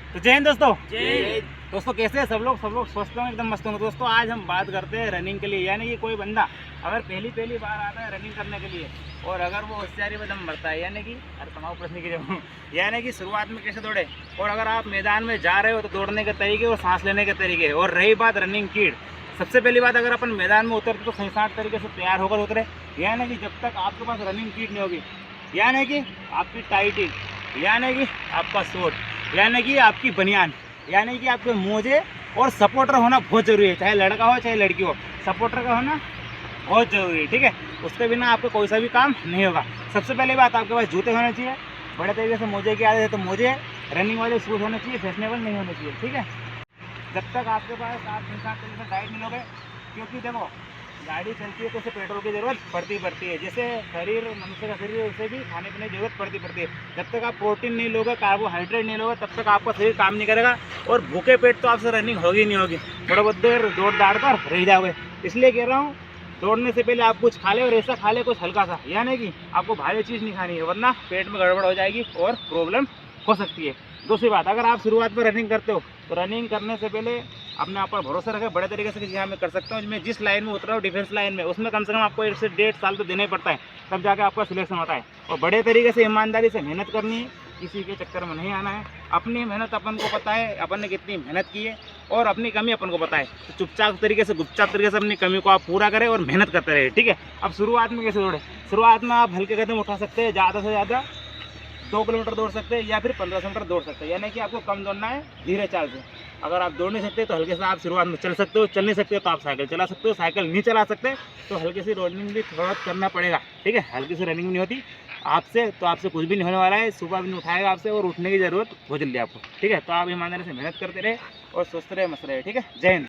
तो जय हिंद दोस्तों। जय दोस्तों कैसे हैं सब लोग स्वस्थ होंगे, एकदम मस्त होंगे। दोस्तों आज हम बात करते हैं रनिंग के लिए, यानी कि कोई बंदा अगर पहली बार आता है रनिंग करने के लिए और अगर वो होशियारी में दम भरता है, यानी कि अरे तमाम प्रश्न की जब यानी कि शुरुआत में कैसे दौड़े, और अगर आप मैदान में जा रहे हो तो दौड़ने के तरीके और सांस लेने के तरीके। और रही बात रनिंग की, सबसे पहली बात अगर अपन मैदान में उतरते तो सही साठ तरीके से तैयार होकर उतरे, यानी कि जब तक आपके पास रनिंग किट नहीं होगी, यानी कि आपकी टाइटिंग, यानी कि आपका शॉर्ट, यानी कि आपकी बनियान, यानी कि आपके मोजे और सपोर्टर होना बहुत ज़रूरी है। चाहे लड़का हो चाहे लड़की हो, सपोर्टर का होना बहुत ज़रूरी है, ठीक है। उसके बिना आपको कोई सा भी काम नहीं होगा। सबसे पहली बात आपके पास जूते होने चाहिए, बड़े तरीके से मोजे की आदत है तो मोजे, रनिंग वाले शूज़ होने चाहिए, फैशनेबल नहीं होने चाहिए, ठीक है। जब तक आपके पास आप इंसान तरीके से डाइट मिलोगे, क्योंकि देखो गाड़ी चलती है तो उसे पेट्रोल की ज़रूरत पड़ती है, जैसे शरीर मनुष्य का शरीर है उसे भी खाने पीने की ज़रूरत पड़ती है। जब तक आप प्रोटीन नहीं लोगे, कार्बोहाइड्रेट नहीं लोगे, तब तक आपका शरीर काम नहीं करेगा और भूखे पेट तो आपसे रनिंग होगी नहीं होगी, थोड़ा बहुत देर दौड़ दाड़ कर रह जाओगे। इसलिए कह रहा हूँ दौड़ने से पहले आप कुछ खा ले, और ऐसा खा ले कुछ हल्का सा, यानी कि आपको भारी चीज़ नहीं खानी है, वरना पेट में गड़बड़ हो जाएगी और प्रॉब्लम हो सकती है। दूसरी बात, अगर आप शुरुआत में रनिंग करते हो तो रनिंग करने से पहले अपने आप पर भरोसा रखें बड़े तरीके से कि हाँ मैं कर सकता हूँ। मैं जिस लाइन में उतरा हूँ डिफेंस लाइन में, उसमें कम से कम आपको 1 से 1.5 साल तो देना ही पड़ता है, तब जाके आपका सिलेक्शन होता है। और बड़े तरीके से ईमानदारी से मेहनत करनी है, किसी के चक्कर में नहीं आना है। अपनी मेहनत अपन को पता है, अपन ने कितनी मेहनत की है, और अपनी कमी अपन को पता है, तो चुपचाप तरीके से गुपचाप तरीके से अपनी कमी को आप पूरा करें और मेहनत करते रहे, ठीक है। अब शुरुआत में कैसे दौड़े, शुरुआत में आप हल्के कदम उठा सकते हैं, ज़्यादा से ज़्यादा 2 किलोमीटर दौड़ सकते हैं या फिर 1500 मीटर दौड़ सकते हैं, यानी कि आपको कम दौड़ना है, धीरे चाल से। अगर आप दौड़ नहीं सकते तो हल्के से आप शुरुआत में चल सकते हो, चल नहीं सकते तो आप साइकिल चला सकते हो, साइकिल नहीं चला सकते तो हल्की सी रनिंग भी थोड़ा करना पड़ेगा, ठीक है। हल्की सी रनिंग नहीं होती आपसे तो आपसे कुछ भी नहीं होने वाला है, सुबह भी नहीं उठाएगा आपसे, और उठने की ज़रूरत बहुत जल्दी आपको, ठीक है। तो आप ईमानदारी से मेहनत करते रहे और स्वस्थ रहे, मस्त रहे, ठीक है। जय हिंद।